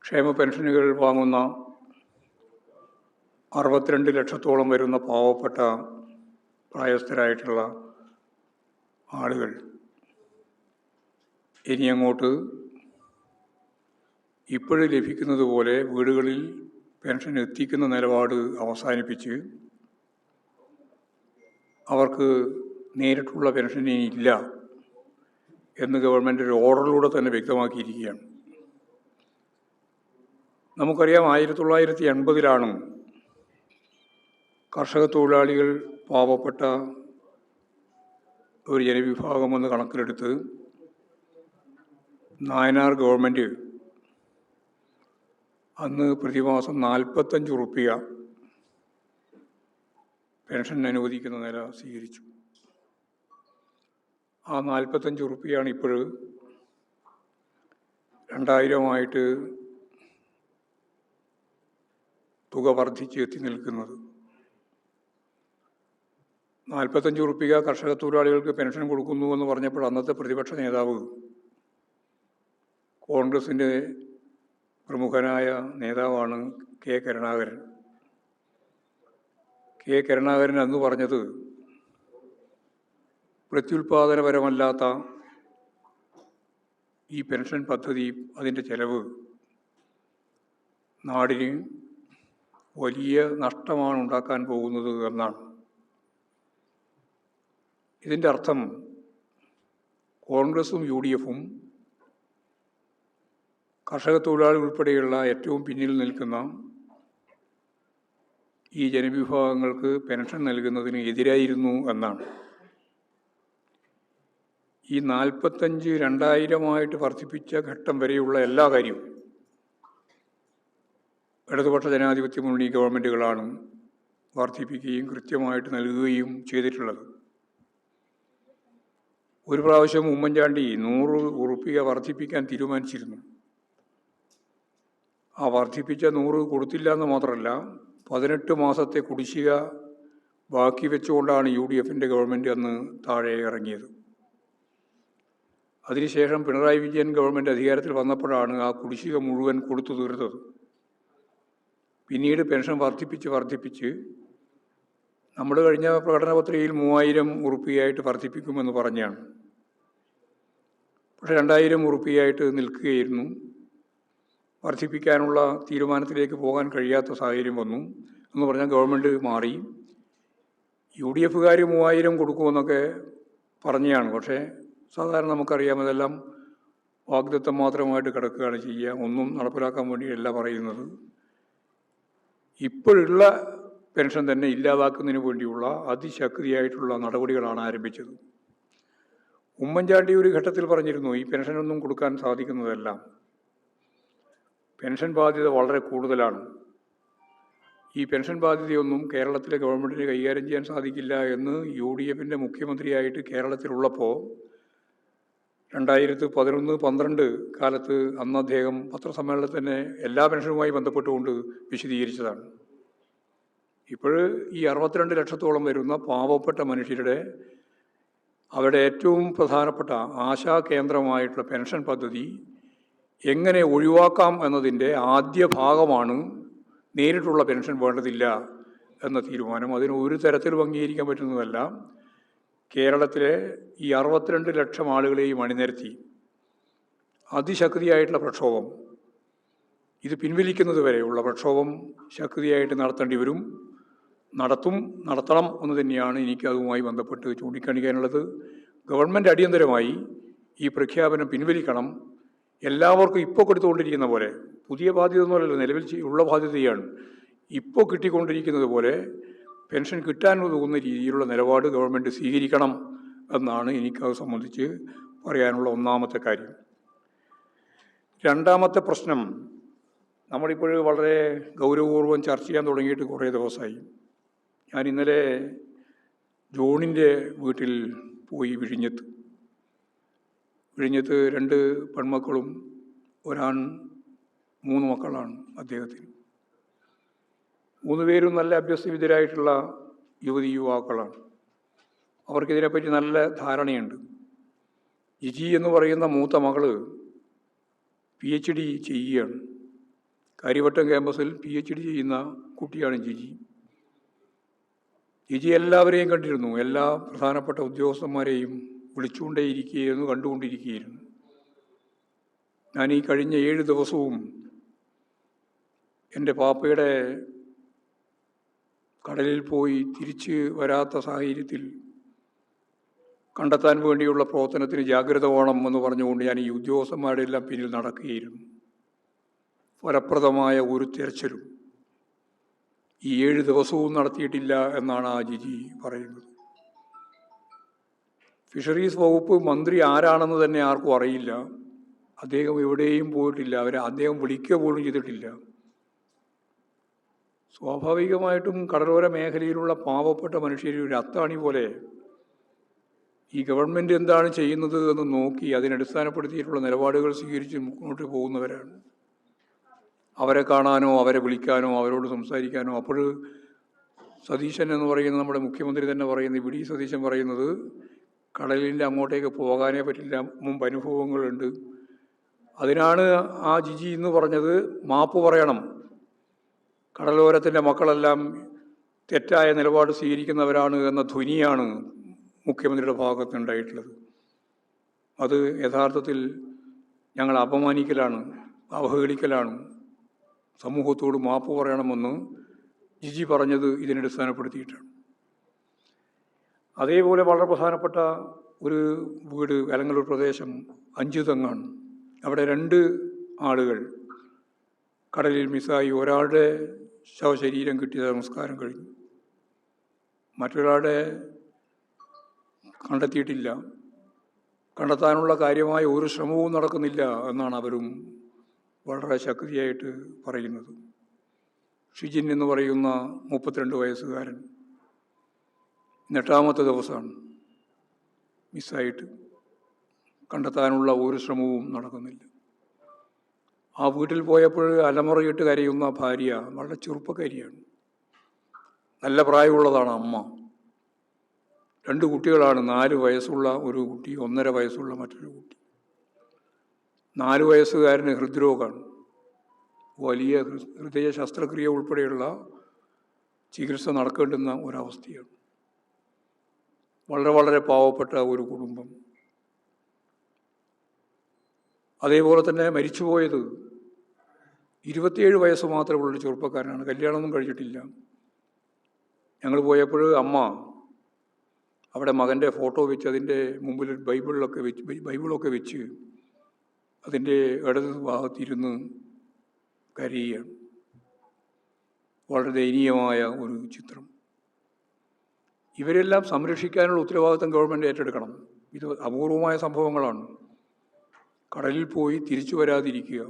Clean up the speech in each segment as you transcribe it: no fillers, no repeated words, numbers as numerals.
ക്ഷേമ പെൻഷനുകൾ വാങ്ങുന്ന 62 ലക്ഷത്തോളം വരുന്ന പാവപ്പെട്ട പ്രായസ്ഥരായിട്ടുള്ള ആളുകൾ ഇനി അങ്ങോട്ട് ഇപ്പോഴും ലഭിക്കുന്നത് പോലെ വീടുകളിൽ പെൻഷൻ എത്തിക്കുന്ന നിലപാട് അവസാനിപ്പിച്ച് അവർക്ക് നേരിട്ടുള്ള പെൻഷൻ ഇനി ഇല്ല എന്ന് ഗവൺമെൻറ് ഒരു ഓർഡറിലൂടെ തന്നെ വ്യക്തമാക്കിയിരിക്കുകയാണ്. നമുക്കറിയാം 1980-ലാണ് കർഷക തൊഴിലാളികൾ പാവപ്പെട്ട ഒരു ജനവിഭാഗമെന്ന് കണക്കിലെടുത്ത് നായനാർ ഗവൺമെൻറ് അന്ന് പ്രതിമാസം 45 റുപ്യ പെൻഷൻ അനുവദിക്കുന്ന നില സ്വീകരിച്ചു. ആ 45 റുപ്യയാണ് ഇപ്പോൾ 2000 തുക വർദ്ധിച്ച് എത്തി നിൽക്കുന്നത്. 45 റുപ്യ കർഷക തൊഴിലാളികൾക്ക് പെൻഷൻ കൊടുക്കുന്നുവെന്ന് പറഞ്ഞപ്പോൾ അന്നത്തെ പ്രതിപക്ഷ നേതാവ്, കോൺഗ്രസിൻ്റെ പ്രമുഖനായ നേതാവാണ് കെ കരുണാകരൻ. കെ കരുണാകരൻ അന്ന് പറഞ്ഞത്, പ്രത്യുൽപാദനപരമല്ലാത്ത ഈ പെൻഷൻ പദ്ധതി, അതിൻ്റെ ചെലവ് നാടിന് വലിയ നഷ്ടമാണ് ഉണ്ടാക്കാൻ പോകുന്നത് എന്നാണ്. ഇതിൻ്റെ അർത്ഥം കോൺഗ്രസും UDF-ഉം കർഷക തൊഴിലാളി ഉൾപ്പെടെയുള്ള ഏറ്റവും പിന്നിൽ നിൽക്കുന്ന ഈ ജനവിഭാഗങ്ങൾക്ക് പെൻഷൻ നൽകുന്നതിന് എതിരായിരുന്നു എന്നാണ്. ഈ 45 2000 വർദ്ധിപ്പിച്ച ഘട്ടം വരെയുള്ള എല്ലാ കാര്യവും ഇടതുപക്ഷ ജനാധിപത്യ മുന്നണി ഗവൺമെൻറ്റുകളാണ് വർദ്ധിപ്പിക്കുകയും കൃത്യമായിട്ട് നൽകുകയും ചെയ്തിട്ടുള്ളത്. ഒരു പ്രാവശ്യം ഉമ്മൻചാണ്ടി 100 റുപ്യ വർദ്ധിപ്പിക്കാൻ തീരുമാനിച്ചിരുന്നു. ആ വർദ്ധിപ്പിച്ച 100 കൊടുത്തില്ല എന്ന് മാത്രമല്ല, 18 മാസത്തെ കുടിശ്ശിക ബാക്കി വെച്ചുകൊണ്ടാണ് UDF-ൻ്റെ ഗവൺമെൻറ് അന്ന് താഴെ ഇറങ്ങിയത്. അതിനുശേഷം പിണറായി വിജയൻ ഗവൺമെൻറ് അധികാരത്തിൽ വന്നപ്പോഴാണ് ആ കുടിശ്ശിക മുഴുവൻ കൊടുത്തു തീർത്തത്. പിന്നീട് പെൻഷൻ വർദ്ധിപ്പിച്ച് നമ്മൾ കഴിഞ്ഞ പ്രകടന പത്രികയിൽ 3000 റുപ്യയായിട്ട് വർദ്ധിപ്പിക്കുമെന്ന് പറഞ്ഞാണ്. പക്ഷേ 2000 റുപ്യയായിട്ട് നിൽക്കുകയായിരുന്നു. വർദ്ധിപ്പിക്കാനുള്ള തീരുമാനത്തിലേക്ക് പോകാൻ കഴിയാത്ത സാഹചര്യം വന്നു എന്ന് പറഞ്ഞാൽ ഗവൺമെൻറ് മാറി. UDF-കാർ 3000 കൊടുക്കുമെന്നൊക്കെ പറഞ്ഞാണ്. പക്ഷേ സാധാരണ നമുക്കറിയാം, അതെല്ലാം വാഗ്ദത്തം മാത്രമായിട്ട് കിടക്കുകയാണ് ചെയ്യുക. ഒന്നും നടപ്പിലാക്കാൻ വേണ്ടിയല്ല പറയുന്നത്. ഇപ്പോഴുള്ള പെൻഷൻ തന്നെ ഇല്ലാതാക്കുന്നതിന് വേണ്ടിയുള്ള അതിശക്തിയായിട്ടുള്ള നടപടികളാണ് ആരംഭിച്ചത്. ഉമ്മൻചാണ്ടി ഒരു ഘട്ടത്തിൽ പറഞ്ഞിരുന്നു, ഈ പെൻഷനൊന്നും കൊടുക്കാൻ സാധിക്കുന്നതല്ല, പെൻഷൻ ബാധ്യത വളരെ കൂടുതലാണ്, ഈ പെൻഷൻ ബാധ്യതയൊന്നും കേരളത്തിലെ ഗവൺമെൻറ്റിന് കൈകാര്യം ചെയ്യാൻ സാധിക്കില്ല എന്ന് UDF-ൻ്റെ മുഖ്യമന്ത്രിയായിട്ട് കേരളത്തിലുള്ളപ്പോൾ 2011-12 കാലത്ത് അന്ന് അദ്ദേഹം പത്രസമ്മേളനത്തിൽ തന്നെ എല്ലാ പെൻഷനുമായി ബന്ധപ്പെട്ടുകൊണ്ട് വിശദീകരിച്ചതാണ്. ഇപ്പോൾ ഈ 62 ലക്ഷത്തോളം വരുന്ന പാവപ്പെട്ട മനുഷ്യരുടെ അവരുടെ ഏറ്റവും പ്രധാനപ്പെട്ട ആശാ കേന്ദ്രമായിട്ടുള്ള പെൻഷൻ പദ്ധതി എങ്ങനെ ഒഴിവാക്കാം എന്നതിൻ്റെ ആദ്യ ഭാഗമാണ് നേരിട്ടുള്ള പെൻഷൻ വേണ്ടതില്ല എന്ന തീരുമാനം. അതിന് ഒരു തരത്തിലും അംഗീകരിക്കാൻ പറ്റുന്നതല്ല. കേരളത്തിലെ ഈ 62 ലക്ഷം ആളുകളെയും അണിനിരത്തി അതിശക്തിയായിട്ടുള്ള പ്രക്ഷോഭം, ഇത് പിൻവലിക്കുന്നത് വരെയുള്ള പ്രക്ഷോഭം ശക്തിയായിട്ട് നടത്തേണ്ടി വരും, നടത്തണം എന്ന് തന്നെയാണ് എനിക്ക് അതുമായി ബന്ധപ്പെട്ട് ചൂണ്ടിക്കാണിക്കാനുള്ളത്. ഗവൺമെൻറ് അടിയന്തരമായി ഈ പ്രഖ്യാപനം പിൻവലിക്കണം. എല്ലാവർക്കും ഇപ്പോൾ കൊടുത്തുകൊണ്ടിരിക്കുന്ന പോലെ, പുതിയ ബാധ്യത ഒന്നുമല്ലല്ലോ, നിലവിൽ ഉള്ള ബാധ്യതയാണ്, ഇപ്പോൾ കിട്ടിക്കൊണ്ടിരിക്കുന്നത് പോലെ പെൻഷൻ കിട്ടാൻ തോന്നുന്ന രീതിയിലുള്ള നിലപാട് ഗവൺമെൻറ് സ്വീകരിക്കണം എന്നാണ് എനിക്കത് സംബന്ധിച്ച് പറയാനുള്ള ഒന്നാമത്തെ കാര്യം. രണ്ടാമത്തെ പ്രശ്നം, നമ്മളിപ്പോൾ വളരെ ഗൗരവപൂർവ്വം ചർച്ച ചെയ്യാൻ തുടങ്ങിയിട്ട് കുറേ ദിവസമായി. ഞാൻ ഇന്നലെ ജോണിൻ്റെ വീട്ടിൽ പോയി, വിഴിഞ്ഞത്ത് 2 പെൺമക്കളും ഒരാൺ 3 മക്കളാണ് അദ്ദേഹത്തിന്. 3 പേരും നല്ല അഭ്യസ്തവിദ്യരായിട്ടുള്ള യുവാക്കളാണ്. അവർക്കിതിനെപ്പറ്റി നല്ല ധാരണയുണ്ട്. ജിജി എന്ന് പറയുന്ന മൂത്ത മകള് PhD ചെയ്യുകയാണ്. കാര്യവട്ടം ക്യാമ്പസിൽ PhD ചെയ്യുന്ന കുട്ടിയാണ് ജിജി. ജിജി എല്ലാവരെയും കണ്ടിരുന്നു, എല്ലാ പ്രധാനപ്പെട്ട ഉദ്യോഗസ്ഥന്മാരെയും വിളിച്ചുകൊണ്ടേയിരിക്കുകയായിരുന്നു, കണ്ടുകൊണ്ടിരിക്കുകയായിരുന്നു. ഞാൻ ഈ കഴിഞ്ഞ 7 ദിവസവും എൻ്റെ പാപ്പയുടെ കടലിൽ പോയി തിരിച്ച് വരാത്ത സാഹചര്യത്തിൽ കണ്ടെത്താൻ വേണ്ടിയുള്ള പ്രവർത്തനത്തിന് ജാഗ്രത വേണം എന്ന് പറഞ്ഞുകൊണ്ട് ഞാൻ ഈ ഉദ്യോഗസ്ഥന്മാരുടെ എല്ലാം പിന്നിൽ നടക്കുകയായിരുന്നു. ഫലപ്രദമായ ഒരു തിരച്ചിലും ഈ 7 ദിവസവും നടത്തിയിട്ടില്ല എന്നാണ് ആ ജിജി പറയുന്നത്. ഫിഷറീസ് വകുപ്പ് മന്ത്രി ആരാണെന്ന് തന്നെ ആർക്കും അറിയില്ല. അദ്ദേഹം എവിടെയും പോയിട്ടില്ല, അദ്ദേഹം വിളിക്കുക പോലും ചെയ്തിട്ടില്ല. സ്വാഭാവികമായിട്ടും കടലോര മേഖലയിലുള്ള പാവപ്പെട്ട മനുഷ്യർ ഒരു അത്താണി പോലെ ഈ ഗവൺമെൻറ് എന്താണ് ചെയ്യുന്നത് എന്ന് നോക്കി അതിനടിസ്ഥാനപ്പെടുത്തിയിട്ടുള്ള നിലപാടുകൾ സ്വീകരിച്ച് മുന്നോട്ട് പോകുന്നവരാണ്. അവരെ കാണാനോ അവരെ വിളിക്കാനോ അവരോട് സംസാരിക്കാനോ, അപ്പോൾ സതീശൻ എന്ന് പറയുന്ന നമ്മുടെ മുഖ്യമന്ത്രി തന്നെ പറയുന്നത്, വി ഡി സതീശൻ പറയുന്നത് കടലിൻ്റെ അങ്ങോട്ടേക്ക് പോകാനേ പറ്റില്ല, മുമ്പ് അനുഭവങ്ങളുണ്ട്. അതിനാണ് ആ ജിജി എന്ന് പറഞ്ഞത് മാപ്പ് പറയണം, കടലോരത്തിൻ്റെ മക്കളെല്ലാം തെറ്റായ നിലപാട് സ്വീകരിക്കുന്നവരാണ് എന്ന ധ്വനിയാണ് മുഖ്യമന്ത്രിയുടെ ഭാഗത്തുണ്ടായിട്ടുള്ളത്. അത് യഥാർത്ഥത്തിൽ ഞങ്ങൾ അപമാനിക്കലാണ്, അവഹേളിക്കലാണ്. സമൂഹത്തോട് മാപ്പ് പറയണമെന്ന് ജിജി പറഞ്ഞത് ഇതിനടിസ്ഥാനപ്പെടുത്തിയിട്ടാണ്. അതേപോലെ വളരെ പ്രധാനപ്പെട്ട ഒരു വീട് അലങ്ങലൂർ പ്രദേശം അഞ്ചുതെങ്ങാണ്. അവിടെ 2 ആളുകൾ കടലിൽ മിസ്സായി. ഒരാളുടെ ശവശരീരം കിട്ടിയ നമസ്കാരം കഴിഞ്ഞു, മറ്റൊരാളുടെ കണ്ടെത്തിയിട്ടില്ല. കണ്ടെത്താനുള്ള കാര്യമായ ഒരു ശ്രമവും നടക്കുന്നില്ല എന്നാണ് അവരും വളരെ ശക്തിയായിട്ട് പറയുന്നത്. ഷിജിൻ എന്ന് പറയുന്ന 32 വയസ്സുകാരൻ 8ാമത്തെ ദിവസമാണ് മിസ്സായിട്ട്. കണ്ടെത്താനുള്ള ഒരു ശ്രമവും നടക്കുന്നില്ല. ആ വീട്ടിൽ പോയപ്പോൾ അലമുറയിട്ട് കരയുന്ന ഭാര്യ വളരെ ചെറുപ്പക്കാരിയാണ്, നല്ല പ്രായമുള്ളതാണ് അമ്മ. 2 കുട്ടികളാണ്, 4 വയസ്സുള്ള ഒരു കുട്ടി, 1.5 വയസ്സുള്ള മറ്റൊരു കുട്ടി. 4 വയസ്സുകാരന് ഹൃദ്രോഗമാണ്, വലിയ ഹൃദയ ശസ്ത്രക്രിയ ഉൾപ്പെടെയുള്ള ചികിത്സ നടക്കേണ്ടുന്ന ഒരവസ്ഥയാണ്. വളരെ വളരെ പാവപ്പെട്ട ഒരു കുടുംബം. അതേപോലെ തന്നെ മരിച്ചുപോയത് 27 വയസ്സ് മാത്രമുള്ള ചെറുപ്പക്കാരനാണ്, കല്യാണമൊന്നും കഴിച്ചിട്ടില്ല. ഞങ്ങൾ പോയപ്പോൾ അമ്മ അവിടെ മകൻ്റെ ഫോട്ടോ വെച്ച് അതിൻ്റെ മുമ്പിൽ ബൈബിളൊക്കെ വെച്ച് അതിൻ്റെ ഇടത് ഭാഗത്തിരുന്ന് കരയുകയാണ്. വളരെ ദയനീയമായ ഒരു ചിത്രം. ഇവരെല്ലാം സംരക്ഷിക്കാനുള്ള ഉത്തരവാദിത്തം ഗവൺമെൻറ് ഏറ്റെടുക്കണം. ഇത് അപൂർവമായ സംഭവങ്ങളാണ്. കടലിൽ പോയി തിരിച്ചു വരാതിരിക്കുക,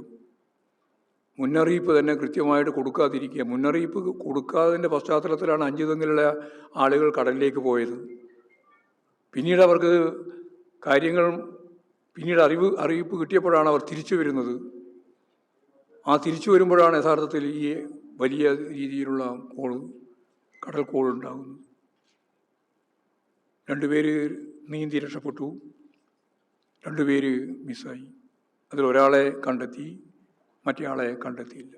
മുന്നറിയിപ്പ് തന്നെ കൃത്യമായിട്ട് കൊടുക്കാതിരിക്കുക. മുന്നറിയിപ്പ് കൊടുക്കാതിൻ്റെ പശ്ചാത്തലത്തിലാണ് അഞ്ചുതെങ്ങിലുള്ള ആളുകൾ കടലിലേക്ക് പോയത്. പിന്നീട് അവർക്ക് അറിയിപ്പ് കിട്ടിയപ്പോഴാണ് അവർ തിരിച്ചു വരുന്നത്. ആ തിരിച്ചു വരുമ്പോഴാണ് യഥാർത്ഥത്തിൽ ഈ വലിയ രീതിയിലുള്ള കടൽ കോളുണ്ടാകുന്നത്. 2 പേര് നീന്തി രക്ഷപ്പെട്ടു, 2 പേര് മിസ്സായി. അതിലൊരാളെ കണ്ടെത്തി, മറ്റേയാളെ കണ്ടെത്തിയില്ല.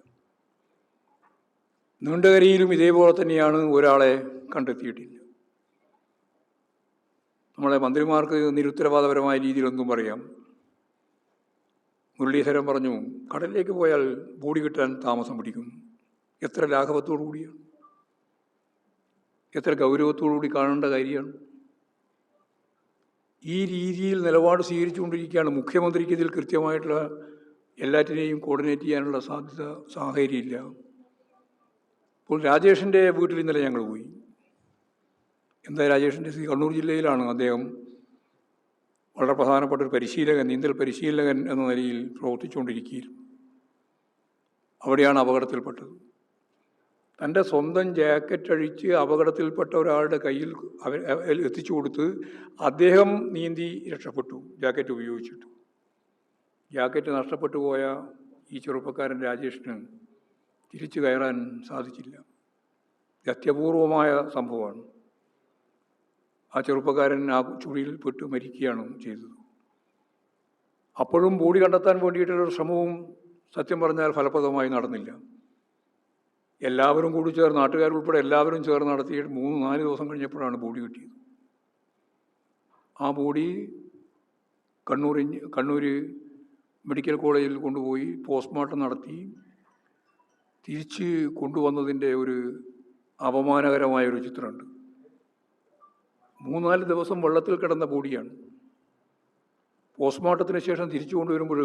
നീണ്ടകരയിലും ഇതേപോലെ തന്നെയാണ്, ഒരാളെ കണ്ടെത്തിയിട്ടില്ല. നമ്മളെ മന്ത്രിമാർക്ക് നിരുത്തരവാദപരമായ രീതിയിലൊന്നും പറയാം. മുരളീധരൻ പറഞ്ഞു, കടലിലേക്ക് പോയാൽ ബോഡി കിട്ടാൻ താമസം പിടിക്കും. എത്ര ലാഘവത്തോടു കൂടിയാണ്, എത്ര ഗൗരവത്തോടു കൂടി കാണേണ്ട കാര്യമാണ്. ഈ രീതിയിൽ നിലപാട് സ്വീകരിച്ചുകൊണ്ടിരിക്കുകയാണ്. മുഖ്യമന്ത്രിക്ക് ഇതിൽ കൃത്യമായിട്ടുള്ള എല്ലാറ്റിനെയും കോർഡിനേറ്റ് ചെയ്യാനുള്ള സാഹചര്യമില്ല. ഇപ്പോൾ രാജേഷിൻ്റെ വീട്ടിൽ ഇന്നലെ ഞങ്ങൾ പോയി. എന്താ രാജേഷിൻ്റെ കണ്ണൂർ ജില്ലയിലാണ്. അദ്ദേഹം വളരെ പ്രധാനപ്പെട്ട ഒരു പരിശീലകൻ, നീന്തൽ പരിശീലകൻ എന്ന നിലയിൽ പ്രവർത്തിച്ചുകൊണ്ടിരിക്കുകയായിരുന്നു. അവിടെയാണ് അപകടത്തിൽപ്പെട്ടത്. തൻ്റെ സ്വന്തം ജാക്കറ്റ് അഴിച്ച് അപകടത്തിൽപ്പെട്ട ഒരാളുടെ കയ്യിൽ എത്തിച്ചു കൊടുത്ത് അദ്ദേഹം നീന്തി രക്ഷപ്പെട്ടു, ജാക്കറ്റ് ഉപയോഗിച്ചിട്ട്. ജാക്കറ്റ് നഷ്ടപ്പെട്ടു പോയ ഈ ചെറുപ്പക്കാരൻ രാജേഷിന് തിരിച്ചു കയറാൻ സാധിച്ചില്ല. അത്യപൂർവമായ സംഭവമാണ്. ആ ചെറുപ്പക്കാരൻ ആ ചുഴിയിൽ പെട്ട് മരിക്കുകയാണ് ചെയ്തത്. അപ്പോഴും ബോഡി കണ്ടെത്താൻ വേണ്ടിയിട്ടുള്ള ശ്രമവും സത്യം പറഞ്ഞാൽ ഫലപ്രദമായി നടന്നില്ല. എല്ലാവരും കൂടി ചേർന്ന്, നാട്ടുകാരുൾപ്പെടെ എല്ലാവരും ചേർന്ന് നടത്തിയിട്ട് 3-4 ദിവസം കഴിഞ്ഞപ്പോഴാണ് ബോഡി കിട്ടിയത്. ആ ബോഡി കണ്ണൂർ മെഡിക്കൽ കോളേജിൽ കൊണ്ടുപോയി പോസ്റ്റ്മോർട്ടം നടത്തി തിരിച്ച് കൊണ്ടുവന്നതിൻ്റെ ഒരു അപമാനകരമായൊരു ചിത്രമുണ്ട്. 3-4 ദിവസം വെള്ളത്തിൽ കിടന്ന ബോഡിയാണ്. പോസ്റ്റ്മോർട്ടത്തിന് ശേഷം തിരിച്ചു കൊണ്ടുവരുമ്പോൾ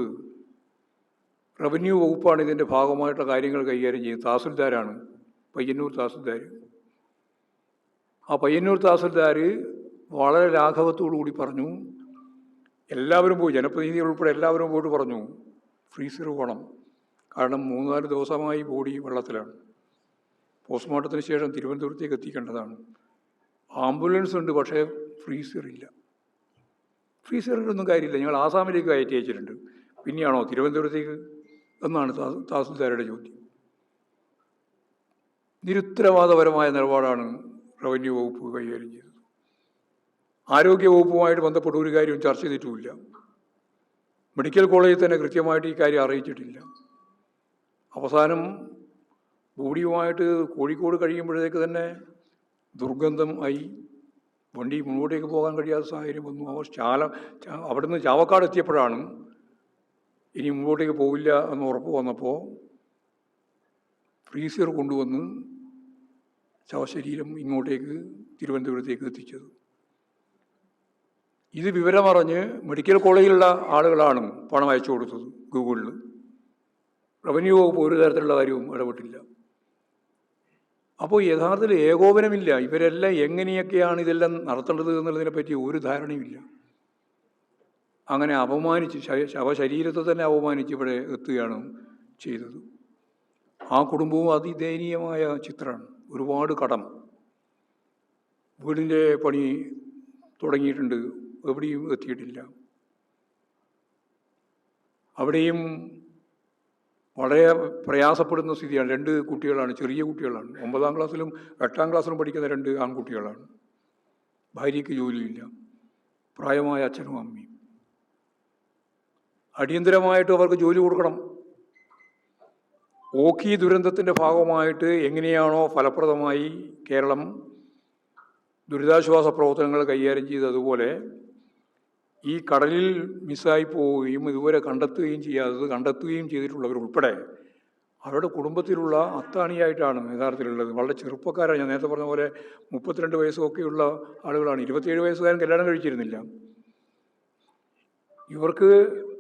റവന്യൂ വകുപ്പാണ് ഇതിൻ്റെ ഭാഗമായിട്ടുള്ള കാര്യങ്ങൾ കൈകാര്യം ചെയ്യുന്നത്. തഹസിൽദാരാണ്, പയ്യന്നൂർ തഹസിൽദാർ. ആ പയ്യന്നൂർ തഹസിൽദാർ വളരെ ലാഘവത്തോടു കൂടി പറഞ്ഞു, എല്ലാവരും പോയി, ജനപ്രതിനിധികൾ ഉൾപ്പെടെ എല്ലാവരും പോയിട്ട് പറഞ്ഞു ഫ്രീസർ വേണം, കാരണം 3-4 ദിവസമായി ബോഡി വെള്ളത്തിലാണ്, പോസ്റ്റ്മോർട്ടത്തിന് ശേഷം തിരുവനന്തപുരത്തേക്ക് എത്തിക്കേണ്ടതാണ്, ആംബുലൻസ് ഉണ്ട് പക്ഷേ ഫ്രീസറില്ല. ഫ്രീസറിലൊന്നും കാര്യമില്ല, ഞങ്ങൾ ആസാമിലേക്ക് കയറ്റി അയച്ചിട്ടുണ്ട്, പിന്നെയാണോ തിരുവനന്തപുരത്തേക്ക് എന്നാണ് തഹസിൽദാരുടെ ചോദ്യം. നിരുത്തരവാദപരമായ നിലപാടാണ് റവന്യൂ വകുപ്പ് കൈകാര്യം ചെയ്തത്. ആരോഗ്യ വകുപ്പുമായിട്ട് ബന്ധപ്പെട്ട ഒരു കാര്യവും ചർച്ച ചെയ്തിട്ടുമില്ല. മെഡിക്കൽ കോളേജിൽ തന്നെ കൃത്യമായിട്ട് ഈ കാര്യം അറിയിച്ചിട്ടില്ല. അവസാനം ബോഡിയുമായിട്ട് കോഴിക്കോട് കഴിയുമ്പോഴത്തേക്ക് തന്നെ ദുർഗന്ധം ആയി, വണ്ടി മുന്നോട്ടേക്ക് പോകാൻ കഴിയാത്ത സാഹചര്യം വന്നു. അവിടെ നിന്ന് ചാവക്കാട് എത്തിയപ്പോഴാണ് ഇനി മുമ്പോട്ടേക്ക് പോവില്ല എന്ന് ഉറപ്പ് വന്നപ്പോൾ ഫ്രീസർ കൊണ്ടുവന്ന് ശവശരീരം ഇങ്ങോട്ടേക്ക് തിരുവനന്തപുരത്തേക്ക് എത്തിച്ചത്. ഇത് വിവരമറിഞ്ഞ് മെഡിക്കൽ കോളേജിലുള്ള ആളുകളാണ് പണം അയച്ചു കൊടുത്തത് ഗൂഗിളിൽ. റവന്യൂ വകുപ്പ് ഒരു തരത്തിലുള്ള കാര്യവും ഇടപെട്ടില്ല. അപ്പോൾ യഥാർത്ഥത്തിൽ ഏകോപനമില്ല. ഇവരെല്ലാം എങ്ങനെയൊക്കെയാണ് ഇതെല്ലാം നടത്തേണ്ടത് എന്നുള്ളതിനെപ്പറ്റി ഒരു ധാരണയുമില്ല. അങ്ങനെ അപമാനിച്ച്, ശവശരീരത്തെ തന്നെ അപമാനിച്ച് ഇവിടെ എത്തുകയാണ് ചെയ്തത്. ആ കുടുംബവും അതിദയനീയമായ ചിത്രമാണ്. ഒരുപാട് കടം, വീടിൻ്റെ പണി തുടങ്ങിയിട്ടുണ്ട്, എവിടെയും എത്തിയിട്ടില്ല. അവിടെയും വളരെ പ്രയാസപ്പെടുന്ന സ്ഥിതിയാണ്. 2 കുട്ടികളാണ്, ചെറിയ കുട്ടികളാണ്, 9ാം ക്ലാസ്സിലും 8ാം ക്ലാസ്സിലും പഠിക്കുന്ന 2 ആൺകുട്ടികളാണ്. ഭാര്യയ്ക്ക് ജോലിയില്ല, പ്രായമായ അച്ഛനും അമ്മയും. അടിയന്തരമായിട്ട് അവർക്ക് ജോലി കൊടുക്കണം. ഓഖി ദുരന്തത്തിൻ്റെ ഭാഗമായിട്ട് എങ്ങനെയാണോ ഫലപ്രദമായി കേരളം ദുരിതാശ്വാസ പ്രവർത്തനങ്ങൾ കൈകാര്യം ചെയ്തതുപോലെ ഈ കടലിൽ മിസ്സായി പോവുകയും ഇതുവരെ കണ്ടെത്തുകയും ചെയ്തിട്ടുള്ളവരുൾപ്പെടെ അവരുടെ കുടുംബത്തിലുള്ള അത്താണിയായിട്ടാണ് യഥാർത്ഥത്തിലുള്ളത്. വളരെ ചെറുപ്പക്കാരാണ്. ഞാൻ നേരത്തെ പറഞ്ഞ പോലെ 32 വയസ്സൊക്കെയുള്ള ആളുകളാണ്. 27 വയസ്സുകാരൻ കല്യാണം കഴിച്ചിരുന്നില്ല. ഇവർക്ക്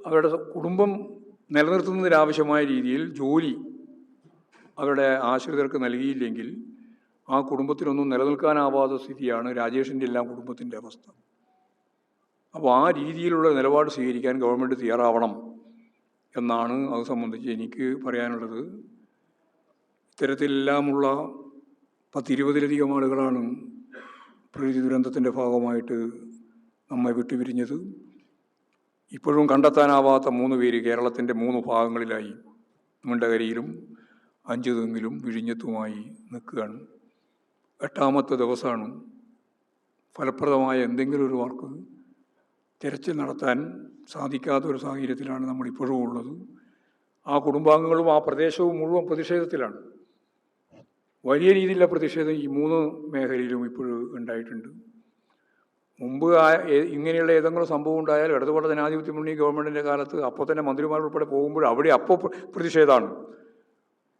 അവരുടെ കുടുംബം നിലനിർത്തുന്നതിനാവശ്യമായ രീതിയിൽ ജോലി അവരുടെ ആശ്രിതർക്ക് നൽകിയില്ലെങ്കിൽ ആ കുടുംബത്തിനൊന്നും നിലനിൽക്കാനാവാത്ത സ്ഥിതിയാണ് രാജേഷിൻ്റെ എല്ലാം കുടുംബത്തിൻ്റെ അവസ്ഥ. അപ്പോൾ ആ രീതിയിലുള്ള നിലപാട് സ്വീകരിക്കാൻ ഗവൺമെൻറ് തയ്യാറാവണം എന്നാണ് അത് സംബന്ധിച്ച് എനിക്ക് പറയാനുള്ളത്. ഇത്തരത്തിലെല്ലാമുള്ള 10-20ലധികം ആളുകളാണ് പ്രകൃതി ദുരന്തത്തിൻ്റെ ഭാഗമായിട്ട് നമ്മെ വിട്ടുപിരിഞ്ഞത്. ഇപ്പോഴും കണ്ടെത്താനാവാത്ത 3 പേര് കേരളത്തിൻ്റെ 3 ഭാഗങ്ങളിലായി മുണ്ടകരയിലും 5 തെങ്ങിലും വിഴിഞ്ഞത്തുമായി നിൽക്കുകയാണ്. 8ാമത്തെ ദിവസമാണ്. ഫലപ്രദമായ എന്തെങ്കിലും ഒരു വർക്ക് തിരച്ചിൽ നടത്താൻ സാധിക്കാത്തൊരു സാഹചര്യത്തിലാണ് നമ്മളിപ്പോഴും ഉള്ളത്. ആ കുടുംബാംഗങ്ങളും ആ പ്രദേശവും മുഴുവൻ പ്രതിഷേധത്തിലാണ്. വലിയ രീതിയിലുള്ള പ്രതിഷേധം ഈ 3 മേഖലയിലും ഇപ്പോഴും ഉണ്ടായിട്ടുണ്ട്. മുമ്പ് ഇങ്ങനെയുള്ള ഏതെങ്കിലും സംഭവം ഉണ്ടായാൽ ഇടതുപക്ഷ ജനാധിപത്യ മുന്നണി ഗവൺമെൻറ്റിൻ്റെ കാലത്ത് അപ്പോൾ തന്നെ മന്ത്രിമാരുൾപ്പെടെ പോകുമ്പോൾ അവിടെ പ്രതിഷേധമാണ്.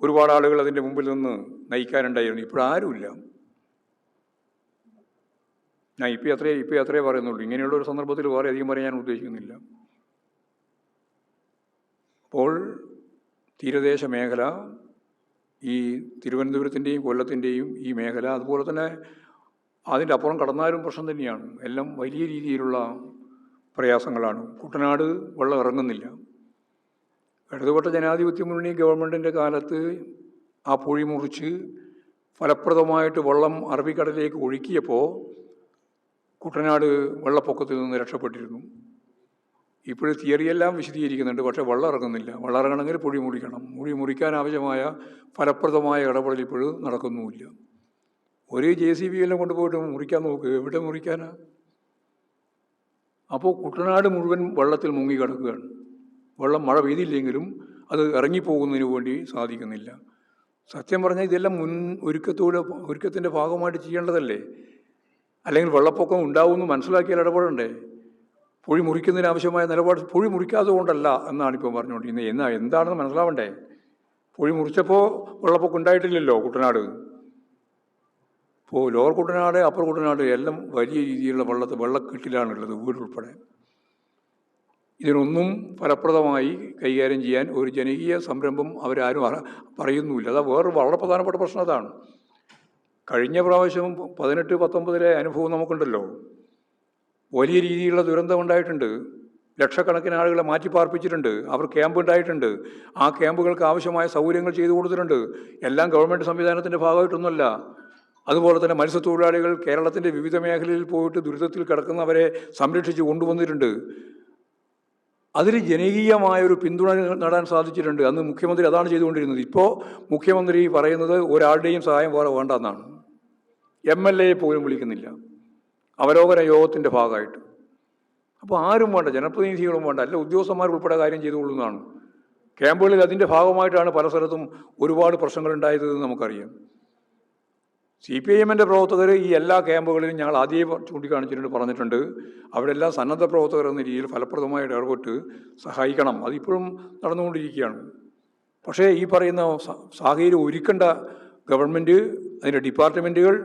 ഒരുപാട് ആളുകൾ അതിൻ്റെ മുമ്പിൽ നിന്ന് നയിക്കാനുണ്ടായിരുന്നു. ഇപ്പോഴാരുമില്ല. ഞാൻ ഇപ്പം അത്രേ പറയുന്നുള്ളൂ. ഇങ്ങനെയുള്ളൊരു സന്ദർഭത്തിൽ വേറെ അധികം പറയാൻ ഞാൻ ഉദ്ദേശിക്കുന്നില്ല. അപ്പോൾ തീരദേശ മേഖല, ഈ തിരുവനന്തപുരത്തിൻ്റെയും കൊല്ലത്തിൻ്റെയും ഈ മേഖല, അതുപോലെ തന്നെ അതിൻ്റെ അപ്പുറം കടന്നാലും പ്രശ്നം തന്നെയാണ്. എല്ലാം വലിയ രീതിയിലുള്ള പ്രയാസങ്ങളാണ്. കുട്ടനാട് വെള്ളം ഇറങ്ങുന്നില്ല. ഇടതുപക്ഷ ജനാധിപത്യ മുന്നണി ഗവൺമെൻറ്റിൻ്റെ കാലത്ത് ആ പൊഴി മുറിച്ച് ഫലപ്രദമായിട്ട് വെള്ളം അറബിക്കടലിലേക്ക് ഒഴുക്കിയപ്പോൾ കുട്ടനാട് വെള്ളപ്പൊക്കത്തിൽ നിന്ന് രക്ഷപ്പെട്ടിരുന്നു. ഇപ്പോഴും തിയറിയെല്ലാം വിശദീകരിക്കുന്നുണ്ട്, പക്ഷേ വെള്ളം ഇറങ്ങുന്നില്ല. വെള്ളം ഇറങ്ങണമെങ്കിൽ പൊഴി മുറിക്കണം. പൊഴി മുറിക്കാൻ ആവശ്യമായ ഫലപ്രദമായ ഇടപെടൽ ഇപ്പോഴും നടക്കുന്നുമില്ല. ഒരു JCB എല്ലാം കൊണ്ടുപോയിട്ട് മുറിക്കാൻ നോക്കുക, എവിടെ മുറിക്കാനാ? അപ്പോൾ കുട്ടനാട് മുഴുവൻ വെള്ളത്തിൽ മുങ്ങിക്കിടക്കുകയാണ്. വെള്ളം മഴ പെയ്തില്ലെങ്കിലും അത് ഇറങ്ങിപ്പോകുന്നതിന് വേണ്ടി സാധിക്കുന്നില്ല. സത്യം പറഞ്ഞാൽ ഇതെല്ലാം ഒരുക്കത്തിൻ്റെ ഭാഗമായിട്ട് ചെയ്യേണ്ടതല്ലേ? അല്ലെങ്കിൽ വെള്ളപ്പൊക്കം ഉണ്ടാവുമെന്ന് മനസ്സിലാക്കിയാൽ ഇടപെടണ്ടേ? പൊഴി മുറിക്കുന്നതിന് ആവശ്യമായ നിലപാട് പൊഴി മുറിക്കാതെ കൊണ്ടല്ല എന്നാണ് ഇപ്പോൾ പറഞ്ഞുകൊണ്ടിരിക്കുന്നത്. എന്താണെന്ന് മനസ്സിലാവണ്ടേ? പൊഴി മുറിച്ചപ്പോൾ വെള്ളപ്പൊക്കം ഉണ്ടായിട്ടില്ലല്ലോ കുട്ടനാട്. ഇപ്പോൾ ലോവർ കുട്ടനാട്, അപ്പർ കുട്ടനാട് എല്ലാം വലിയ രീതിയിലുള്ള വെള്ളക്കെട്ടിലാണുള്ളത്, വീടുൾപ്പെടെ. ഇതിനൊന്നും ഫലപ്രദമായി കൈകാര്യം ചെയ്യാൻ ഒരു ജനകീയ സംരംഭം അവരാരും പറയുന്നുമില്ല. അതാ വേറൊരു വളരെ പ്രധാനപ്പെട്ട പ്രശ്നം അതാണ്. കഴിഞ്ഞ പ്രാവശ്യം 18-19 അനുഭവം നമുക്കുണ്ടല്ലോ. വലിയ രീതിയിലുള്ള ദുരന്തം ഉണ്ടായിട്ടുണ്ട്. ലക്ഷക്കണക്കിന് ആളുകളെ മാറ്റിപ്പാർപ്പിച്ചിട്ടുണ്ട്. അവർ ക്യാമ്പ് ഉണ്ടായിട്ടുണ്ട്. ആ ക്യാമ്പുകൾക്ക് ആവശ്യമായ സൗകര്യങ്ങൾ ചെയ്തു കൊടുത്തിട്ടുണ്ട്. എല്ലാം ഗവൺമെൻറ് സംവിധാനത്തിൻ്റെ ഭാഗമായിട്ടൊന്നുമല്ല. അതുപോലെ തന്നെ മത്സ്യത്തൊഴിലാളികൾ കേരളത്തിൻ്റെ വിവിധ മേഖലയിൽ പോയിട്ട് ദുരിതത്തിൽ കിടക്കുന്നവരെ സംരക്ഷിച്ച് കൊണ്ടുവന്നിട്ടുണ്ട്. അതിൽ ജനകീയമായൊരു പിന്തുണ നേടാൻ സാധിച്ചിട്ടുണ്ട്. അന്ന് മുഖ്യമന്ത്രി അതാണ് ചെയ്തുകൊണ്ടിരുന്നത്. ഇപ്പോൾ മുഖ്യമന്ത്രി പറയുന്നത് ഒരാളുടെയും സഹായം വേറെ വേണ്ടെന്നാണ്. MLA പോലും വിളിക്കുന്നില്ല അവലോകന യോഗത്തിൻ്റെ ഭാഗമായിട്ട്. അപ്പോൾ ആരും വേണ്ട, ജനപ്രതിനിധികളും വേണ്ട, അല്ല ഉദ്യോഗസ്ഥന്മാർ ഉൾപ്പെടെ കാര്യം ചെയ്തുകൊള്ളുന്നതാണ്. ക്യാമ്പുകളിൽ അതിൻ്റെ ഭാഗമായിട്ടാണ് പല സ്ഥലത്തും ഒരുപാട് പ്രശ്നങ്ങൾ ഉണ്ടായതെന്ന് നമുക്കറിയാം. CPIM-ൻ്റെ പ്രവർത്തകർ ഈ എല്ലാ ക്യാമ്പുകളിലും ഞങ്ങൾ ആദ്യമേ ചൂണ്ടിക്കാണിച്ചിട്ടുണ്ട്, പറഞ്ഞിട്ടുണ്ട്. അവിടെ എല്ലാം സന്നദ്ധ പ്രവർത്തകർ എന്ന രീതിയിൽ ഫലപ്രദമായിട്ട് ഇടപെട്ട് സഹായിക്കണം. അതിപ്പോഴും നടന്നുകൊണ്ടിരിക്കുകയാണ്. പക്ഷേ ഈ പറയുന്ന സാഹചര്യം ഒരുക്കേണ്ട ഗവൺമെൻറ്, അതിൻ്റെ ഡിപ്പാർട്ട്മെൻറ്റുകൾ,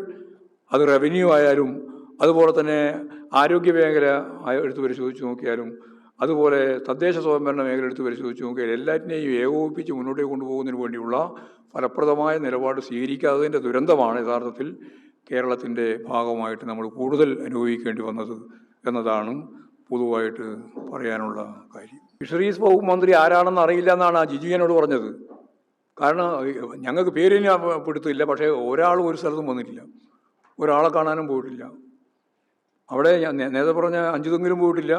അത് റവന്യൂ ആയാലും അതുപോലെ തന്നെ ആരോഗ്യ മേഖല എടുത്ത് പരിശോധിച്ച് നോക്കിയാലും അതുപോലെ തദ്ദേശ സ്വയംഭരണ മേഖല എടുത്ത് പരിശോധിച്ച് നോക്കിയാൽ എല്ലാറ്റിനെയും ഏകോപിപ്പിച്ച് മുന്നോട്ടേക്ക് കൊണ്ടുപോകുന്നതിന് വേണ്ടിയുള്ള ഫലപ്രദമായ നിലപാട് സ്വീകരിക്കാത്തതിൻ്റെ ദുരന്തമാണ് യഥാർത്ഥത്തിൽ കേരളത്തിൻ്റെ ഭാഗമായിട്ട് നമ്മൾ കൂടുതൽ അനുഭവിക്കേണ്ടി വന്നത് എന്നതാണ് പൊതുവായിട്ട് പറയാനുള്ള കാര്യം. ഫിഷറീസ് വകുപ്പ് മന്ത്രി ആരാണെന്ന് അറിയില്ല എന്നാണ് ആ ജിജുവിനോട് പറഞ്ഞത്. കാരണം ഞങ്ങൾക്ക് പേരിന് പിടുത്തില്ല, പക്ഷേ ഒരാളും ഒരു സ്ഥലത്തും വന്നിട്ടില്ല, ഒരാളെ കാണാനും പോയിട്ടില്ല. അവിടെ ഞാൻ നേരത്തെ പറഞ്ഞ അഞ്ചുതെങ്കിലും പോയിട്ടില്ല,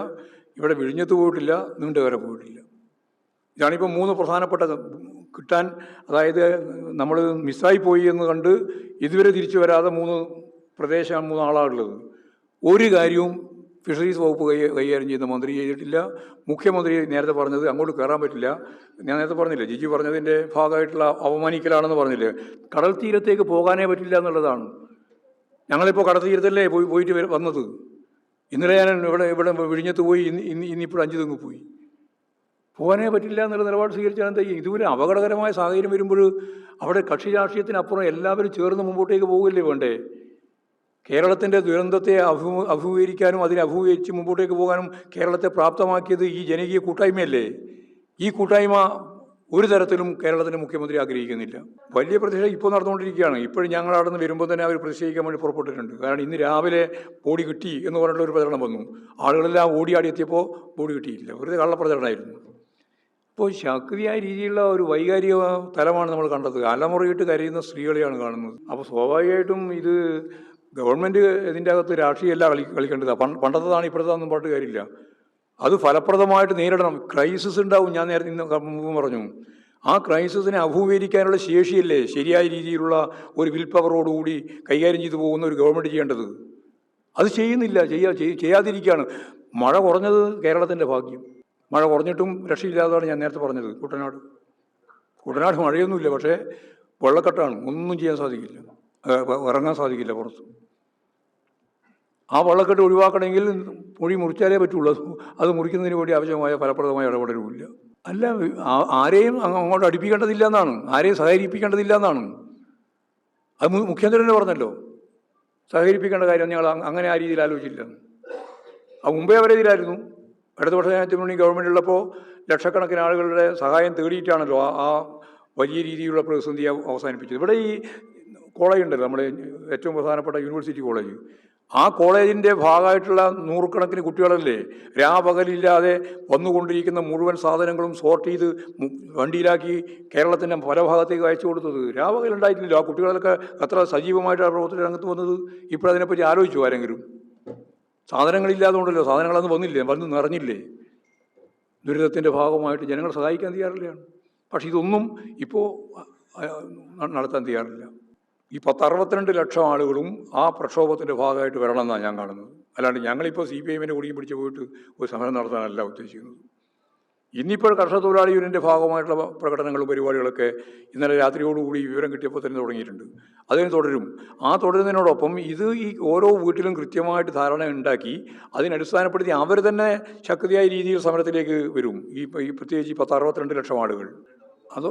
ഇവിടെ വിഴിഞ്ഞത്ത് പോയിട്ടില്ല, നീണ്ടകര പോയിട്ടില്ല. ഇതാണിപ്പോൾ 3 പ്രധാനപ്പെട്ട കിട്ടാൻ, അതായത് നമ്മൾ മിസ്സായി പോയി എന്ന് കണ്ട് ഇതുവരെ തിരിച്ചു വരാതെ 3 ആളാണുള്ളത്. ഒരു കാര്യവും ഫിഷറീസ് വകുപ്പ് കൈകാര്യം ചെയ്യുന്ന മന്ത്രി ചെയ്തിട്ടില്ല. മുഖ്യമന്ത്രി നേരത്തെ പറഞ്ഞത് അങ്ങോട്ട് കയറാൻ പറ്റില്ല. ഞാൻ നേരത്തെ പറഞ്ഞില്ലേ, ജിജി പറഞ്ഞതിൻ്റെ ഭാഗമായിട്ടുള്ള അവമാനിക്കലാണെന്ന് പറഞ്ഞില്ലേ. കടൽ തീരത്തേക്ക് പോകാനേ പറ്റില്ല എന്നുള്ളതാണ്. ഞങ്ങളിപ്പോൾ കടൽ തീരത്തല്ലേ പോയിട്ട് വന്നത്. ഇന്നലെ ഞാൻ ഇവിടെ വിഴിഞ്ഞത്ത് പോയി, ഇന്നിപ്പോൾ 5 തെങ്ങ് പോയി. പോകാനേ പറ്റില്ല എന്നുള്ള നിലപാട് സ്വീകരിച്ചാൽ എന്താ ചെയ്യും? ഇതുപോലെ അപകടകരമായ സാഹചര്യം വരുമ്പോൾ അവിടെ കക്ഷി രാഷ്ട്രീയത്തിനപ്പുറം എല്ലാവരും ചേർന്ന് മുമ്പോട്ടേക്ക് പോകില്ലേ വേണ്ടേ? കേരളത്തിൻ്റെ ദുരന്തത്തെ അഭിമുഖീകരിക്കാനും അതിനെ അഭിമുഖീകരിച്ച് മുമ്പോട്ടേക്ക് പോകാനും കേരളത്തെ പ്രാപ്തമാക്കിയത് ഈ ജനകീയ കൂട്ടായ്മയല്ലേ? ഈ കൂട്ടായ്മ ഒരു തരത്തിലും കേരളത്തിൻ്റെ മുഖ്യമന്ത്രി ആഗ്രഹിക്കുന്നില്ല. വലിയ പ്രതിഷേധം ഇപ്പോൾ നടന്നുകൊണ്ടിരിക്കുകയാണ്. ഇപ്പോഴും ഞങ്ങൾ അവിടെ നിന്ന് വരുമ്പോൾ തന്നെ അവർ പ്രതിഷേധിക്കാൻ വേണ്ടി പുറപ്പെട്ടിട്ടുണ്ട്. കാരണം ഇന്ന് രാവിലെ ബോഡി കിട്ടി എന്ന് പറഞ്ഞിട്ടുള്ള ഒരു പ്രചരണം വന്നു. ആളുകളെല്ലാം ഓടിയാടി എത്തിയപ്പോൾ ബോഡി കിട്ടിയില്ല, വെറുതെ കള്ളപ്രചരണമായിരുന്നു. അപ്പോൾ ശക്തിയായ രീതിയിലുള്ള ഒരു വൈകാരിക തലമാണ് നമ്മൾ കണ്ടത്. അലമുറയിട്ട് കരയുന്ന സ്ത്രീകളെയാണ് കാണുന്നത്. അപ്പോൾ സ്വാഭാവികമായിട്ടും ഇത് ഗവൺമെൻറ് ഇതിൻ്റെ അകത്ത് രാഷ്ട്രീയമല്ല കളിക്കേണ്ടതാണ്. പണ്ടത്തതാണ് ഇപ്പോഴത്തേതൊന്നും പറഞ്ഞിട്ട് കാര്യമില്ല. അത് ഫലപ്രദമായിട്ട് നേരിടണം. ക്രൈസിസ് ഉണ്ടാവും. ഞാൻ നേരത്തെ മുമ്പ് പറഞ്ഞു, ആ ക്രൈസിസിനെ അഭിമുഖീകരിക്കാനുള്ള ശേഷിയല്ലേ ശരിയായ രീതിയിലുള്ള ഒരു വിൽ പവറോടുകൂടി കൈകാര്യം ചെയ്തു പോകുന്ന ഒരു ഗവൺമെൻറ് ചെയ്യേണ്ടത്. അത് ചെയ്യുന്നില്ല, ചെയ്യാതിരിക്കുകയാണ്. മഴ കുറഞ്ഞത് കേരളത്തിൻ്റെ ഭാഗ്യം. മഴ കുറഞ്ഞിട്ടും രക്ഷയില്ലാത്തതാണ് ഞാൻ നേരത്തെ പറഞ്ഞത്. കുട്ടനാട് മഴയൊന്നുമില്ല, പക്ഷേ വെള്ളക്കെട്ടാണ്. ഒന്നും ചെയ്യാൻ സാധിക്കില്ല, ഇറങ്ങാൻ സാധിക്കില്ല പുറത്ത്. ആ വെള്ളക്കെട്ട് ഒഴിവാക്കണമെങ്കിൽ പൊഴി മുറിച്ചാലേ പറ്റുള്ളൂ. അത് മുറിക്കുന്നതിന് വേണ്ടി ആവശ്യമായ ഫലപ്രദമായ ഇടപെടലുമില്ല. അല്ല, ആരെയും അങ്ങോട്ട് അടുപ്പിക്കേണ്ടതില്ല എന്നാണ്, ആരെയും സഹകരിപ്പിക്കേണ്ടതില്ല എന്നാണ്. അത് മുഖ്യമന്ത്രി തന്നെ പറഞ്ഞല്ലോ, സഹകരിപ്പിക്കേണ്ട കാര്യം ഞങ്ങൾ അങ്ങനെ ആ രീതിയിൽ ആലോചിച്ചില്ല. അത് മുമ്പേ അവരെ ഇതിലായിരുന്നു. ഇടതുപക്ഷ ജനാധിപത്യ മുന്നണി ഗവൺമെൻറ് ഉള്ളപ്പോൾ ലക്ഷക്കണക്കിന് ആളുകളുടെ സഹായം തേടിയിട്ടാണല്ലോ ആ വലിയ രീതിയിലുള്ള പ്രതിസന്ധി അവസാനിപ്പിച്ചത്. ഇവിടെ ഈ കോളേജ് ഉണ്ടല്ലോ, നമ്മുടെ ഏറ്റവും പ്രധാനപ്പെട്ട യൂണിവേഴ്സിറ്റി കോളേജ്. ആ കോളേജിൻ്റെ ഭാഗമായിട്ടുള്ള നൂറുകണക്കിന് കുട്ടികളല്ലേ രാപകലില്ലാതെ വന്നുകൊണ്ടിരിക്കുന്ന മുഴുവൻ സാധനങ്ങളും സോർട്ട് ചെയ്ത് വണ്ടിയിലാക്കി കേരളത്തിൻ്റെ പല ഭാഗത്തേക്ക് അയച്ചു കൊടുത്തത്. രാപകലുണ്ടായിട്ടില്ലല്ലോ. ആ കുട്ടികളൊക്കെ അത്ര സജീവമായിട്ടാണ് പ്രവർത്തന രംഗത്ത് വന്നത്. ഇപ്പോഴതിനെപ്പറ്റി ആലോചിച്ചു ആരെങ്കിലും? സാധനങ്ങളില്ലാതുകൊണ്ടല്ലോ, സാധനങ്ങളൊന്നും വന്ന് നിറഞ്ഞില്ലേ. ദുരിതത്തിൻ്റെ ഭാഗമായിട്ട് ജനങ്ങളെ സഹായിക്കാൻ തയ്യാറില്ലാണ്. പക്ഷെ ഇതൊന്നും ഇപ്പോൾ നടത്താൻ തയ്യാറില്ല. ഈ 10-62 ലക്ഷം ആളുകളും ആ പ്രക്ഷോഭത്തിൻ്റെ ഭാഗമായിട്ട് വരണമെന്നാണ് ഞാൻ കാണുന്നത്. അല്ലാണ്ട് ഞങ്ങളിപ്പോൾ CPIM-ൻ്റെ കൂടിയും പിടിച്ച് പോയിട്ട് ഒരു സമരം നടത്താനല്ല ഉദ്ദേശിക്കുന്നത്. ഇന്നിപ്പോൾ കർഷക തൊഴിലാളി യൂണിയൻ്റെ ഭാഗമായിട്ടുള്ള പ്രകടനങ്ങളും പരിപാടികളൊക്കെ ഇന്നലെ രാത്രിയോടുകൂടി വിവരം കിട്ടിയപ്പോൾ തന്നെ തുടങ്ങിയിട്ടുണ്ട്. അതിന് തുടരും. ആ തുടരുന്നതിനോടൊപ്പം ഈ ഓരോ വീട്ടിലും കൃത്യമായിട്ട് ധാരണ ഉണ്ടാക്കി അതിനടിസ്ഥാനപ്പെടുത്തി അവർ തന്നെ ശക്തിയായ രീതിയിൽ സമരത്തിലേക്ക് വരും. ഈ പ്രത്യേകിച്ച് 62 ലക്ഷം ആളുകൾ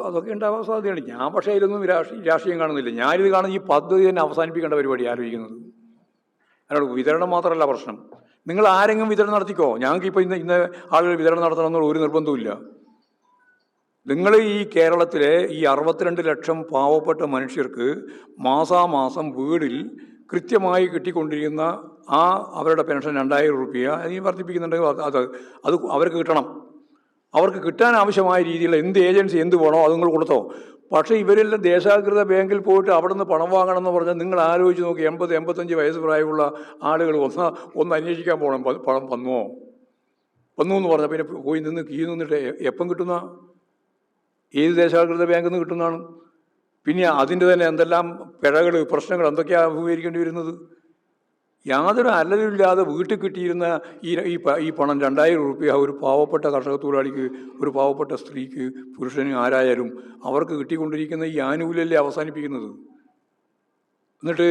അതൊക്കെ ഉണ്ടാവാൻ സാധ്യതയാണ്. ഞാൻ പക്ഷേ അതിലൊന്നും രാഷ്ട്രീയം കാണുന്നില്ല. ഞാനിത് കാണുന്ന ഈ പദ്ധതി തന്നെ അവസാനിപ്പിക്കേണ്ട പരിപാടി ആലോചിക്കുന്നത്. അതിനോട് വിതരണം മാത്രമല്ല പ്രശ്നം. നിങ്ങൾ ആരെങ്കിലും വിതരണം നടത്തിക്കോ. ഞങ്ങൾക്ക് ഇപ്പോൾ ഇന്ന് ആളുകൾ വിതരണം നടത്തണമെന്നുള്ള ഒരു നിർബന്ധവുമില്ല. നിങ്ങൾ ഈ കേരളത്തിലെ ഈ 62 ലക്ഷം പാവപ്പെട്ട മനുഷ്യർക്ക് മാസാമാസം വീടിൽ കൃത്യമായി കിട്ടിക്കൊണ്ടിരിക്കുന്ന അവരുടെ പെൻഷൻ 2000 രൂപ ഈ വർദ്ധിപ്പിക്കുന്നുണ്ടെങ്കിൽ അത് അവർക്ക് കിട്ടണം. അവർക്ക് കിട്ടാൻ ആവശ്യമായ രീതിയിലുള്ള എന്ത് ഏജൻസി എന്ത് വേണോ അത് നിങ്ങൾ കൊടുത്തോ. പക്ഷേ ഇവരെല്ലാം ദേശാകൃത ബാങ്കിൽ പോയിട്ട് അവിടെ നിന്ന് പണം വാങ്ങണമെന്ന് പറഞ്ഞാൽ നിങ്ങൾ ആലോചിച്ച് നോക്കി. 80-85 വയസ്സ് പ്രായമുള്ള ആളുകൾ ഒന്ന് അന്വേഷിക്കാൻ പോകണം. പണം വന്നു എന്ന് പറഞ്ഞാൽ പിന്നെ പോയി നിന്നിട്ട് എപ്പം കിട്ടുന്ന ഏത് ദേശാകൃത ബാങ്കിൽ നിന്ന് കിട്ടുന്നതാണ്. പിന്നെ അതിൻ്റെ തന്നെ എന്തെല്ലാം പിഴകൾ പ്രശ്നങ്ങൾ എന്തൊക്കെയാണ് അഭിമുഖീകരിക്കേണ്ടി വരുന്നത്. യാതൊരു അല്ലലില്ലാതെ വീട്ടിൽ കിട്ടിയിരുന്ന ഈ പണം 2000 രൂപ ഒരു പാവപ്പെട്ട കർഷക തൊഴിലാളിക്ക്, ഒരു പാവപ്പെട്ട സ്ത്രീക്ക്, പുരുഷന് ആരായാലും അവർക്ക് കിട്ടിക്കൊണ്ടിരിക്കുന്ന ഈ ആനുകൂല്യമല്ലേ അവസാനിപ്പിക്കുന്നത്. എന്നിട്ട്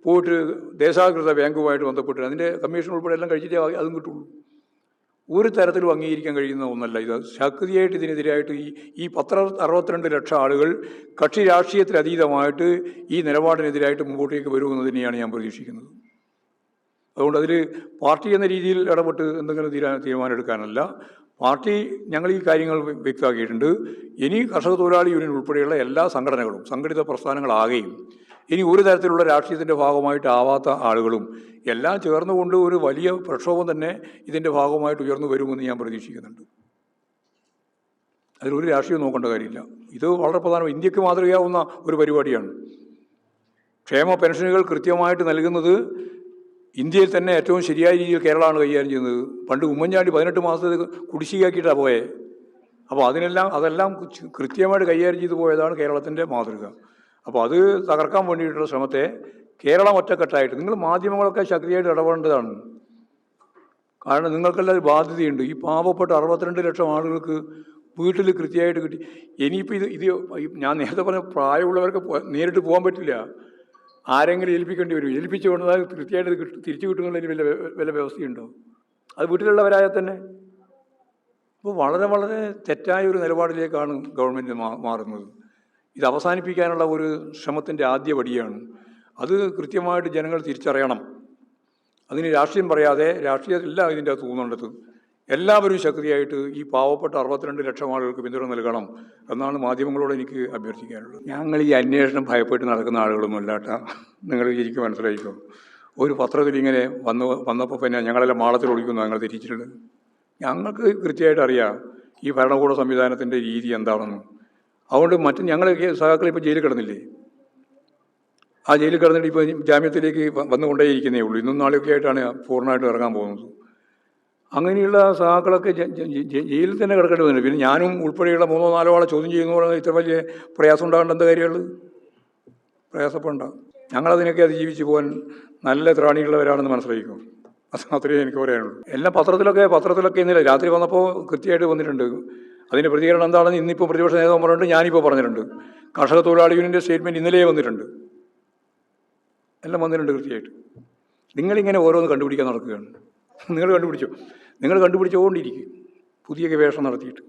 പോയിട്ട് ദേശാകൃത ബാങ്കുമായിട്ട് ബന്ധപ്പെട്ട് അതിൻ്റെ കമ്മീഷൻ ഉൾപ്പെടെ എല്ലാം കഴിച്ചിട്ടേ അതും കിട്ടുള്ളൂ. ഒരു തരത്തിലും അംഗീകരിക്കാൻ കഴിയുന്ന ഒന്നല്ല ഇത്. ശക്തിയായിട്ട് ഇതിനെതിരായിട്ട് ഈ 62 ലക്ഷം ആളുകൾ കക്ഷി രാഷ്ട്രീയത്തിലതീതമായിട്ട് ഈ നിലപാടിനെതിരായിട്ട് മുമ്പോട്ടേക്ക് വരുമെന്ന് തന്നെയാണ് ഞാൻ പ്രതീക്ഷിക്കുന്നത്. അതുകൊണ്ട് അതിൽ പാർട്ടി എന്ന രീതിയിൽ ഇടപെട്ട് എന്തെങ്കിലും തീരുമാനം എടുക്കാനല്ല. പാർട്ടി ഞങ്ങൾ ഈ കാര്യങ്ങൾ വ്യക്തമാക്കിയിട്ടുണ്ട്. ഇനി കർഷക തൊഴിലാളി യൂണിയൻ ഉൾപ്പെടെയുള്ള എല്ലാ സംഘടനകളും സംഘടിത പ്രസ്ഥാനങ്ങളാകുകയും ഇനി ഒരു തരത്തിലുള്ള രാഷ്ട്രീയത്തിൻ്റെ ഭാഗമായിട്ടാവാത്ത ആളുകളും എല്ലാം ചേർന്നുകൊണ്ട് ഒരു വലിയ പ്രക്ഷോഭം തന്നെ ഇതിൻ്റെ ഭാഗമായിട്ട് ഉയർന്നു വരുമെന്ന് ഞാൻ പ്രതീക്ഷിക്കുന്നുണ്ട്. അതിലൊരു രാഷ്ട്രീയം നോക്കേണ്ട കാര്യമില്ല. ഇത് വളരെ പ്രധാനം. ഇന്ത്യക്ക് മാതൃകയാവുന്ന ഒരു പരിപാടിയാണ്. ക്ഷേമ പെൻഷനുകൾ കൃത്യമായിട്ട് നൽകുന്നത് ഇന്ത്യയിൽ തന്നെ ഏറ്റവും ശരിയായ രീതിയിൽ കേരളമാണ് കൈകാര്യം ചെയ്യുന്നത്. പണ്ട് ഉമ്മൻചാണ്ടി 18 മാസത്തെ കുടിശ്ശികയാക്കിയിട്ടാണ് പോയത്. അപ്പോൾ അതെല്ലാം കൃത്യമായിട്ട് കൈകാര്യം ചെയ്തു പോയതാണ് കേരളത്തിൻ്റെ മാതൃക. അപ്പോൾ അത് തകർക്കാൻ വേണ്ടിയിട്ടുള്ള ശ്രമത്തെ കേരളം ഒറ്റക്കെട്ടായിട്ട് നിങ്ങൾ മാധ്യമങ്ങളൊക്കെ ശക്തിയായിട്ട് ഇടപെടേണ്ടതാണ്. കാരണം നിങ്ങൾക്കെല്ലാം ബാധ്യതയുണ്ട്. ഈ പാവപ്പെട്ട 62 ലക്ഷം ആളുകൾക്ക് വീട്ടിൽ കൃത്യമായിട്ട് കിട്ടി. ഇനിയിപ്പോൾ ഇത് ഞാൻ നേരത്തെ പറഞ്ഞ പ്രായമുള്ളവർക്ക് നേരിട്ട് പോകാൻ പറ്റില്ല. ആരെങ്കിലും ഏൽപ്പിക്കേണ്ടി വരും. ഏൽപ്പിച്ചു കൊണ്ടാൽ കൃത്യമായിട്ട് തിരിച്ചു കിട്ടുന്നതിന് വല്ല വ്യവസ്ഥയുണ്ടോ? അത് വീട്ടിലുള്ളവരായാൽ തന്നെ. അപ്പോൾ വളരെ വളരെ തെറ്റായ ഒരു നിലപാടിലേക്കാണ് ഗവൺമെൻറ് മാറുന്നത്. ഇത് അവസാനിപ്പിക്കാനുള്ള ഒരു ശ്രമത്തിൻ്റെ ആദ്യ പടിയാണ്. അത് കൃത്യമായിട്ട് ജനങ്ങൾ തിരിച്ചറിയണം. അതിന് രാഷ്ട്രീയം പറയാതെ, രാഷ്ട്രീയത്തില്ല ഇതിൻ്റെ അകത്ത് ഊന്നേണ്ടത്. എല്ലാവരും ശക്തിയായിട്ട് ഈ പാവപ്പെട്ട 62 ലക്ഷം ആളുകൾക്ക് പിന്തുണ നൽകണം എന്നാണ് മാധ്യമങ്ങളോട് എനിക്ക് അഭ്യർത്ഥിക്കാനുള്ളത്. ഞങ്ങൾ ഈ അന്വേഷണം ഭയപ്പെട്ട് നടക്കുന്ന ആളുകളൊന്നും അല്ലാട്ടാ. നിങ്ങൾ ശരിക്കും മനസ്സിലായിക്കോ. ഒരു പത്രത്തിൽ ഇങ്ങനെ വന്നപ്പോൾ പിന്നെ ഞങ്ങളെല്ലാം മാളത്തിൽ ഒളിക്കുന്നു ഞങ്ങൾ തിരിച്ചിട്ടുണ്ട്. ഞങ്ങൾക്ക് കൃത്യമായിട്ട് അറിയാം ഈ ഭരണകൂട സംവിധാനത്തിൻ്റെ രീതി എന്താണെന്ന്. അതുകൊണ്ട് ഞങ്ങൾ സഹാക്കൾ ഇപ്പോൾ ജയിലിൽ കിടന്നില്ലേ. ആ ജയിലിൽ കിടന്നിട്ട് ഇപ്പോൾ ജാമ്യത്തിലേക്ക് വന്നുകൊണ്ടേയിരിക്കുന്നേ ഉള്ളൂ. ഇന്നും നാളെയൊക്കെ ആയിട്ടാണ് പൂർണ്ണമായിട്ട് ഇറങ്ങാൻ പോകുന്നത്. അങ്ങനെയുള്ള സഹാക്കളൊക്കെ ജയിലിൽ തന്നെ കിടക്കേണ്ടി വന്നില്ല. പിന്നെ ഞാനും ഉൾപ്പെടെയുള്ള 3-4 ആളെ ചോദ്യം ചെയ്യുന്ന പറഞ്ഞാൽ ഇത്ര വലിയ പ്രയാസം ഉണ്ടാകേണ്ട എന്താ കാര്യമുള്ളത്? പ്രയാസപ്പെടണ്ട. ഞങ്ങളതിനൊക്കെ അതിജീവിച്ച് പോകാൻ നല്ല ത്രാണിയുള്ളവരാണെന്ന് മനസ്സിലാക്കും. അത്രയേ എനിക്ക് പറയാനുള്ളൂ. എല്ലാം പത്രത്തിലൊക്കെ ഇന്നലെ രാത്രി വന്നപ്പോൾ കൃത്യമായിട്ട് വന്നിട്ടുണ്ട്. അതിൻ്റെ പ്രതികരണം എന്താണെന്ന് ഇന്നിപ്പോൾ പ്രതിപക്ഷ നേതാവ് പറഞ്ഞിട്ടുണ്ട്. ഞാനിപ്പോൾ പറഞ്ഞിട്ടുണ്ട്. കർഷക തൊഴിലാളി യൂണിയൻ്റെ സ്റ്റേറ്റ്മെൻറ്റ് ഇന്നലെ വന്നിട്ടുണ്ട്. എല്ലാം വന്നിട്ടുണ്ട് കൃത്യമായിട്ട്. നിങ്ങളിങ്ങനെ ഓരോന്ന് കണ്ടുപിടിക്കാൻ നടക്കുകയാണ്. നിങ്ങൾ കണ്ടുപിടിച്ചുകൊണ്ടിരിക്കും പുതിയ ഗവേഷണം നടത്തിയിട്ട്.